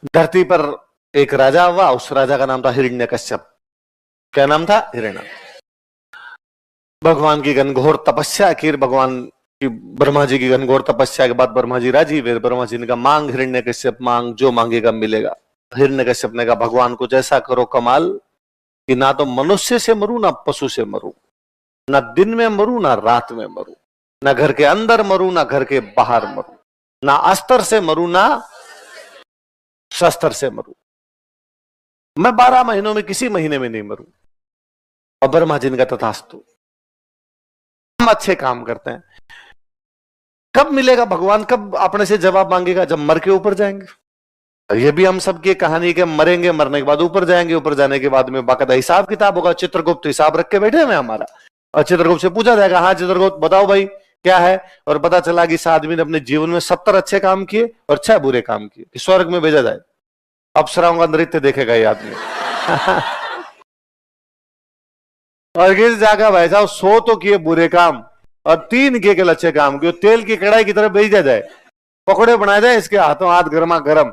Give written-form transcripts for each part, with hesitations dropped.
धरती पर एक राजा हुआ, उस राजा का नाम था हिरण्यकश्यप। क्या नाम था? हिरण्य। भगवान की घनघोर तपस्या की, भगवान की ब्रह्मा जी की घनघोर तपस्या के बाद ब्रह्मा जी राजी हुए। ब्रह्मा जी ने कहा मांग हिरण्यकश्यप मांग, जो मांगेगा मिलेगा। हिरण्यकश्यप ने कहा भगवान कुछ ऐसा करो कमाल कि ना तो मनुष्य से मरूं ना पशु से मरूं, ना दिन में मरूं ना रात में मरूं, ना घर के अंदर मरूं ना घर के बाहर मरूं, ना अस्त्र से मरूं ना शस्त्र से मरूं, मैं 12 महीनों में किसी महीने में नहीं मरूं। और ब्रह्मा जी ने कहा तथास्तु। हम अच्छे काम करते हैं, कब मिलेगा भगवान, कब अपने से जवाब मांगेगा? जब मर के ऊपर जाएंगे। ये भी हम सबकी कहानी के मरेंगे, मरने के बाद ऊपर जाएंगे, ऊपर जाने के बाद में बाकायदा हिसाब किताब होगा। चित्रगुप्त हिसाब रख के बैठे हुए हमारा, और चित्रगुप्त से पूछा जाएगा हाँ चित्रगुप्त बताओ भाई क्या है, और पता चला कि इस आदमी ने अपने जीवन में 70 अच्छे काम किए और 6 बुरे काम किए, कि स्वर्ग में भेजा जाए। अप्सराओं का नृत्य देखेगा ये आदमी। और किस जागा भाई साहब 100 तो किए बुरे काम और 3 किए केवल अच्छे काम किए। तेल की कढ़ाई की तरफ भेजा जाए, पकौड़े बनाए जाए, इसके हाथों हाथ गर्मा गर्म।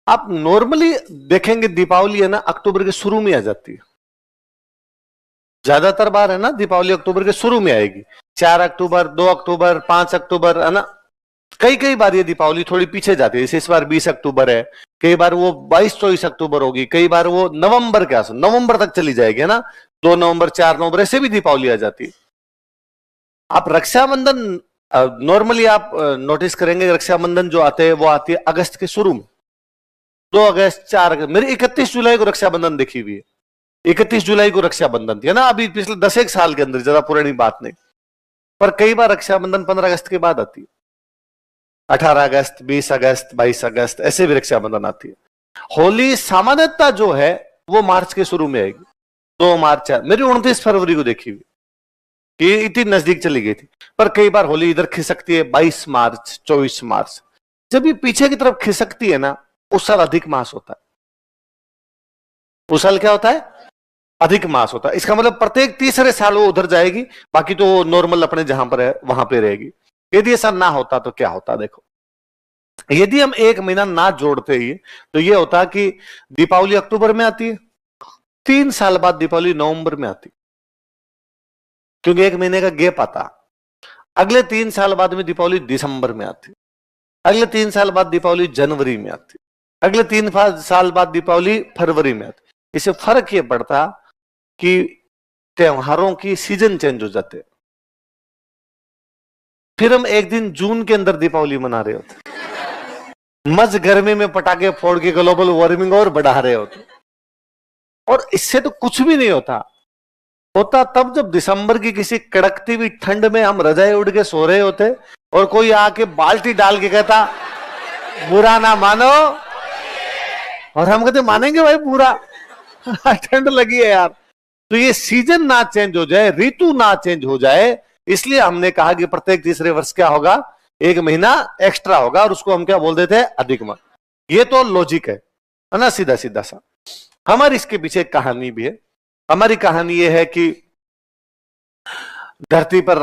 आप नॉर्मली देखेंगे दीपावली है ना अक्टूबर के शुरू में आ जाती है, ज्यादातर बार है ना दीपावली अक्टूबर के शुरू में आएगी। 4 अक्टूबर, 2 अक्टूबर, 5 अक्टूबर है ना। कई बार ये दीपावली थोड़ी पीछे जाती है, जैसे इस बार 20 अक्टूबर है, कई बार वो 22-24 अक्टूबर होगी, कई बार वो नवंबर के आसपास, नवंबर तक चली जाएगी है ना। 2 नवंबर, 4 नवंबर ऐसे भी दीपावली आ जाती है। आप रक्षाबंधन नॉर्मली आप नोटिस करेंगे रक्षाबंधन जो आते हैं वो आती है अगस्त के शुरू में, 2 अगस्त, 4 अगस्त। मेरी 31 जुलाई को रक्षाबंधन देखी हुई है, 31 जुलाई को रक्षाबंधन थी है ना, अभी पिछले 10 साल के अंदर, ज्यादा पुरानी बात नहीं। पर कई बार रक्षाबंधन 15 अगस्त के बाद आती है, 18 अगस्त, 20 अगस्त, 22 अगस्त ऐसे भी रक्षाबंधन आती है। होली सामान्यतः जो है वो मार्च के शुरू में आएगी, 2 मार्च। मेरी 29 फरवरी को देखी हुई कि इतनी नजदीक चली गई थी। पर कई बार होली इधर खिसकती है 22 मार्च, 24 मार्च। जब ये पीछे की तरफ खिसकती है ना, उस साल अधिक मास होता है। उस साल क्या होता है? अधिक मास होता है। इसका मतलब प्रत्येक तीसरे साल वो उधर जाएगी, बाकी तो नॉर्मल अपने जहां पर है वहां पे रहेगी। यदि ऐसा ना होता तो क्या होता? देखो, यदि हम 1 महीना ना जोड़ते ही तो ये होता कि दीपावली अक्टूबर में आती है, 3 साल बाद दीपावली नवंबर में आती, क्योंकि 1 महीने का गैप आता। अगले 3 साल बाद में दीपावली दिसंबर में आती, अगले 3 साल बाद दीपावली जनवरी में आती, अगले 3 साल बाद दीपावली फरवरी में आती। इससे फर्क ये पड़ता कि त्योहारों की सीजन चेंज हो जाते। फिर हम एक दिन जून के अंदर दीपावली मना रहे होते, मज गर्मी में पटाखे फोड़ के ग्लोबल वार्मिंग और बढ़ा रहे होते, और इससे तो कुछ भी नहीं होता। होता तब जब दिसंबर की किसी कड़कती हुई ठंड में हम रजाई उड़ के सो रहे होते और कोई आके बाल्टी डाल के कहता बुरा ना मानो, और हम कहते मानेंगे भाई बुरा, ठंड लगी है यार। तो ये सीजन ना चेंज हो जाए, ऋतु ना चेंज हो जाए, इसलिए हमने कहा कि प्रत्येक तीसरे वर्ष क्या होगा, 1 महीना एक्स्ट्रा होगा, और उसको हम क्या बोल देते हैं? अधिक मास। ये तो लॉजिक है ना, सीधा सीधा सा। हमारी इसके पीछे एक कहानी भी है। हमारी कहानी ये है कि धरती पर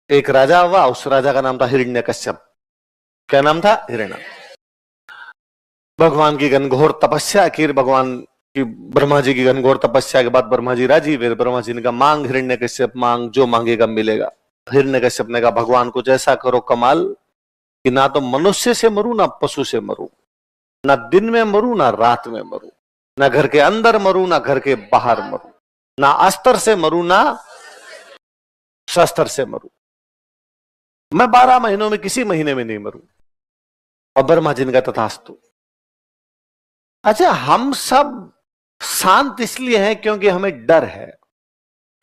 एक राजा हुआ, उस राजा का नाम था हिरण्यकश्यप। क्या नाम था? हिरण्य। भगवान की घनघोर तपस्या की, भगवान की ब्रह्मा जी की घनघोर तपस्या के बाद ब्रह्मा जी राजी हुए। ब्रह्मा जी ने कहा मांग हिरण्यकश्यप मांग, जो मांगेगा मिलेगा। हिरण्यकश्यप ने कहा भगवान कुछ ऐसा करो कमाल कि ना तो मनुष्य से मरूं ना पशु से मरूं, ना दिन में मरूं ना रात में मरूं, ना घर के अंदर मरूं ना घर के बाहर मरूं, ना अस्त्र से मरूं ना शस्त्र से मरूं, मैं 12 महीनों में किसी महीने में नहीं मरूं। और ब्रह्मा जी ने कहा तथास्तु। अच्छा, हम सब शांत इसलिए हैं क्योंकि हमें डर है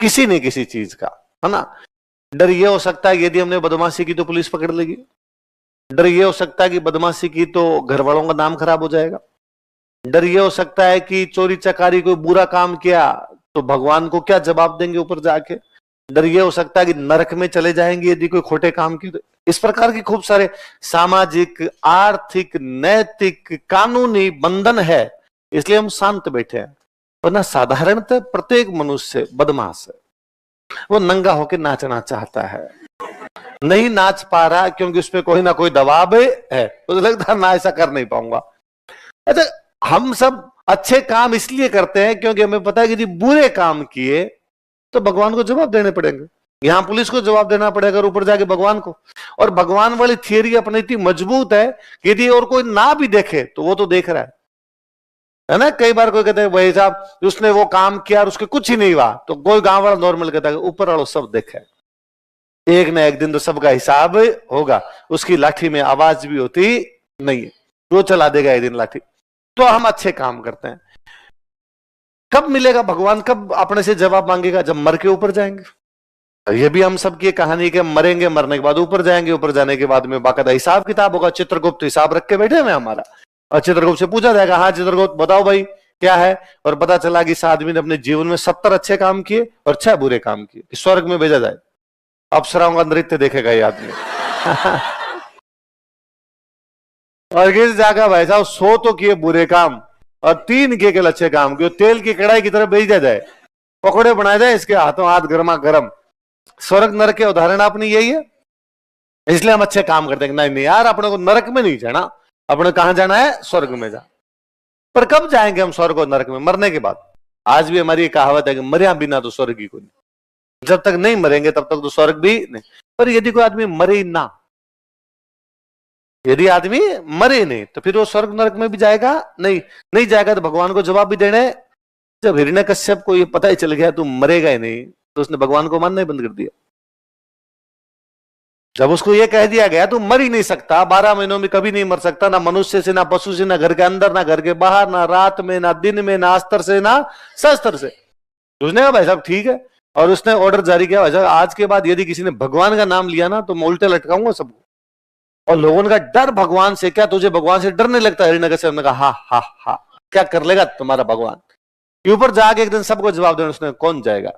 किसी न किसी चीज का, है ना। डर ये हो सकता है यदि हमने बदमाशी की तो पुलिस पकड़ लेगी, डर ये हो सकता है कि बदमाशी की तो घर वालों का नाम खराब हो जाएगा, डर ये हो सकता है कि चोरी चकारी कोई बुरा काम किया तो भगवान को क्या जवाब देंगे ऊपर जाके, डर ये हो सकता है कि नरक में चले जाएंगे यदि कोई खोटे काम किए। इस प्रकार की खूब सारे सामाजिक, आर्थिक, नैतिक, कानूनी बंधन है, इसलिए हम शांत बैठे हैं। वरना साधारणतः प्रत्येक मनुष्य बदमाश है, वो नंगा होकर नाचना चाहता है, नहीं नाच पा रहा क्योंकि उस पर कोई ना कोई दबाव है, तो लगता है ना ऐसा कर नहीं पाऊंगा। अच्छा, हम सब अच्छे काम इसलिए करते हैं क्योंकि हमें पता है कि यदि बुरे काम किए तो भगवान को जवाब देने पड़ेंगे। यहां पुलिस को जवाब देना पड़ेगा और ऊपर जाके भगवान को। और भगवान वाली थियरी अपनी इतनी मजबूत है कि यदि और कोई ना भी देखे तो वो तो देख रहा है ना। कई बार कोई कहते हैं भाई साहब उसने वो काम किया और उसके कुछ ही नहीं हुआ, तो कोई गांव वाला नॉर्मल कहता है ऊपर वालों सब देखा है, एक ना एक दिन तो सबका हिसाब होगा। उसकी लाठी में आवाज भी होती नहीं है, वो चला देगा एक दिन लाठी। तो हम अच्छे काम करते हैं। कब मिलेगा भगवान, कब अपने से जवाब मांगेगा? जब मर के ऊपर जाएंगे। ये भी हम सबकी कहानी के मरेंगे, मरने के बाद ऊपर जाएंगे, ऊपर जाने के बाद में बाकायदा हिसाब किताब होगा। चित्रगुप्त हिसाब रख के बैठे हुए हमारा, और चित्रगुप्त से पूछा जाएगा हाँ चित्रगुप्त बताओ भाई क्या है। और पता चला कि इस आदमी ने अपने जीवन में 70 अच्छे काम किए और 6 बुरे काम किए, स्वर्ग में भेजा जाए। अप्सराओं का नृत्य देखेगा ये आदमी। और किस जागा भाई साहब 100 तो किए बुरे काम और 3 किए केवल अच्छे काम किए, तेल की कढ़ाई की तरफ भेजा जाए, पकौड़े बनाए जाए, इसके हाथों हाथ गर्मा गर्म। स्वर्ग नरक के उदाहरण आपने यही है। इसलिए हम अच्छे काम करते हैं। नहीं नहीं यार, अपने को नरक में नहीं जाना, अपने कहां जाना है? स्वर्ग में जा। पर कब जाएंगे हम स्वर्ग और नरक में? मरने के बाद। आज भी हमारी कहावत है कि मरिया बिना तो स्वर्ग ही को नहीं। जब तक नहीं मरेंगे तब तक तो स्वर्ग भी नहीं। पर यदि कोई आदमी मरे ना, यदि आदमी मरे नहीं तो फिर वो स्वर्ग नरक में भी जाएगा नहीं? नहीं जाएगा तो भगवान को जवाब भी देने। जब हिरण्यकश्यप को ये पता ही चल गया तू मरेगा ही नहीं, तो उसने भगवान को मानना ही बंद कर दिया। जब उसको ये कह दिया गया तू मर ही नहीं सकता, 12 महीनों में कभी नहीं मर सकता, ना मनुष्य से, ना पशु से, ना घर के अंदर, ना घर के बाहर, ना रात में, ना दिन में, ना अस्त्र से, ना शस्त्र से। तो उसने कहा भाई साहब ठीक है, और उसने ऑर्डर जारी किया, भाई साहब आज के बाद यदि किसी ने भगवान का नाम लिया ना तो मैं उल्टे लटकाऊंगा सबको। और लोगों का डर भगवान से, क्या तुझे भगवान से डर नहीं लगता? हिरण्यकश्यप ने कहा हा हा हा, क्या कर लेगा तुम्हारा भगवान? ऊपर जाके एक दिन सबको जवाब देना। उसने कौन जाएगा?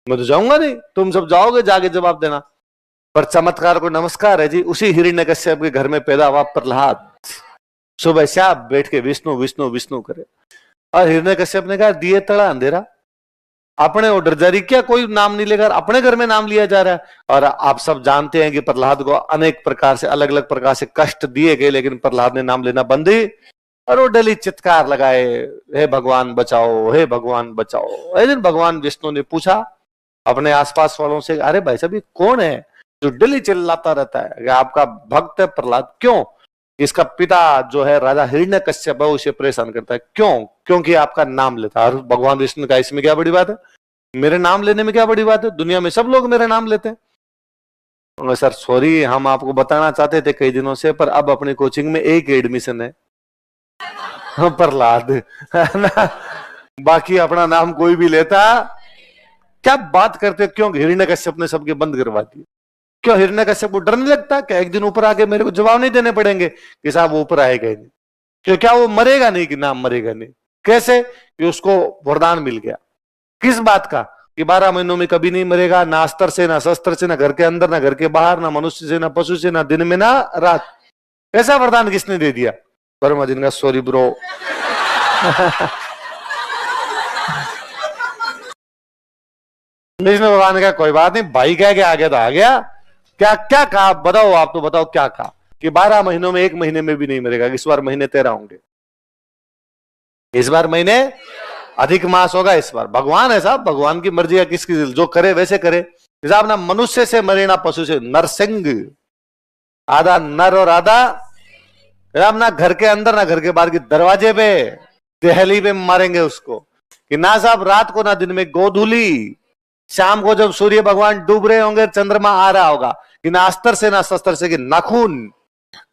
मैं तो जाऊंगा नहीं, तुम सब जाओगे जाके जवाब देना। पर चमत्कार को नमस्कार है जी, उसी हिरण्यकश्यप के घर में पैदा हुआ प्रहलाद, सुबह शाम बैठ के विष्णु विष्णु विष्णु करे। और हिरण्यकश्यप ने कहा दिए तड़ा अंधेरा, अपने ऑर्डर जारी किया, कोई नाम नहीं लेकर अपने घर में नाम लिया जा रहा है। और आप सब जानते हैं कि प्रहलाद को अनेक प्रकार से, अलग अलग प्रकार से कष्ट दिए गए, लेकिन प्रहलाद ने नाम लेना बंद ही। और वो डेली चित्कार लगाए, हे भगवान बचाओ, हे भगवान बचाओ। एक दिन भगवान विष्णु ने पूछा अपने आसपास वालों से, अरे भाई साहब ये कौन है जो डेली चिल्लाता रहता है कि आपका भक्त है प्रहलाद? क्यों? इसका पिता जो है राजा हिरण्यकश्यप है, उसे परेशान करता है। क्यों? क्योंकि आपका नाम लेता है। और भगवान विष्णु का इसमें क्या बड़ी बात है? मेरे नाम लेने में क्या बड़ी बात है? दुनिया में सब लोग मेरा नाम लेते हैं। सर सॉरी, हम आपको बताना चाहते थे कई दिनों से, पर अब अपनी कोचिंग में एक एडमिशन है प्रहलाद, है ना? बाकी अपना नाम कोई भी लेता। क्या बात करते? क्यों हिरण्यकश्यप ने सबके बंद करवा दिए? क्यों हिरण्यकश्यप को डर नहीं लगता कि एक दिन ऊपर आके मेरे को जवाब नहीं देने पड़ेंगे कि साहब वो ऊपर आएगा ही नहीं? क्यों? क्या वो मरेगा नहीं? कि नाम मरेगा नहीं? कैसे? कि उसको वरदान मिल गया। किस बात का? कि 12 महीनों में कभी नहीं मरेगा, ना अस्त्र से, ना शस्त्र से, ना घर के अंदर, ना घर के बाहर, ना मनुष्य से, ना पशु से, ना दिन में, ना रात। ऐसा वरदान किसने दे दिया? वर्मा दिन का सॉरी ब्रो। विष्णु भगवान ने कहा कोई बात नहीं, भाई कह के आ गया तो आ गया। क्या क्या कहा बताओ, आप तो बताओ क्या कहा? कि 12 महीनों में 1 महीने में भी नहीं मरेगा। इस बार महीने 13 होंगे, इस बार महीने अधिक मास होगा इस बार। भगवान है साहब, भगवान की मर्जी है, किसकी जो करे वैसे करे। साहब ना मनुष्य से मरे ना पशु से, नरसिंह, आधा नर और आधा ना घर के अंदर ना घर के बाहर की दरवाजे पे, दहली पे मारेंगे उसको। कि ना साहब रात को ना दिन में, गोधूली शाम को जब सूर्य भगवान डूब रहे होंगे, चंद्रमा आ रहा होगा, कि ना अस्त्र से ना शस्त्र से, कि नाखून,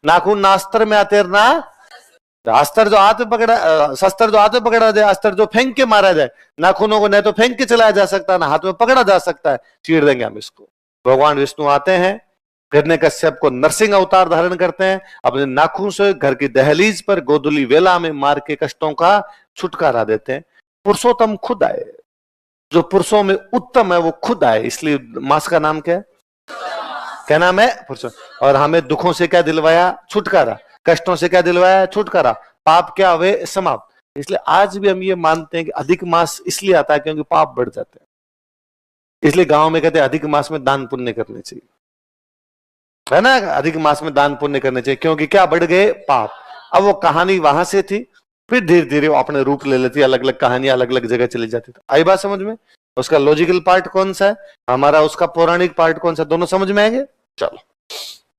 नाखून ना अस्त्र में आते ना अस्त्र जो हाथ में पकड़ा, शस्त्र जो हाथ में पकड़ा जाए, अस्त्र जो फेंक के मारा जाए। नाखूनों को न तो फेंक के चलाया जा सकता, ना हाथ में पकड़ा जा सकता है, चीर देंगे हम इसको। भगवान विष्णु आते हैं, हिरण्यकश्यप को नरसिंह अवतार धारण करते हैं, अपने नाखून से घर की दहलीज पर गोधुली वेला में मार के कष्टों का छुटकारा देते हैं। पुरुषोत्तम खुद आए, जो पुरुषों में उत्तम है वो खुद आए। इसलिए मास का नाम क्या है? क्या नाम है? पुरुषोत्तम। और हमें दुखों से क्या दिलवाया? छुटकारा। कष्टों से क्या दिलवाया? छुटकारा। पाप क्या हुए? समाप्त। इसलिए आज भी हम ये मानते हैं कि अधिक मास इसलिए आता है क्योंकि पाप बढ़ जाते हैं। इसलिए गांव में कहते हैं अधिक मास में दान पुण्य करने चाहिए, है ना? अधिक मास में दान पुण्य करने चाहिए, क्योंकि क्या बढ़ गए? पाप। अब वो कहानी वहां से थी, फिर धीरे धीरे वो अपने रूप ले लेती, अलग अलग कहानियां अलग अलग जगह चली जाती। आई बात समझ में? उसका लॉजिकल पार्ट कौन सा है हमारा, उसका पौराणिक पार्ट कौन सा, दोनों समझ में आएंगे। चलो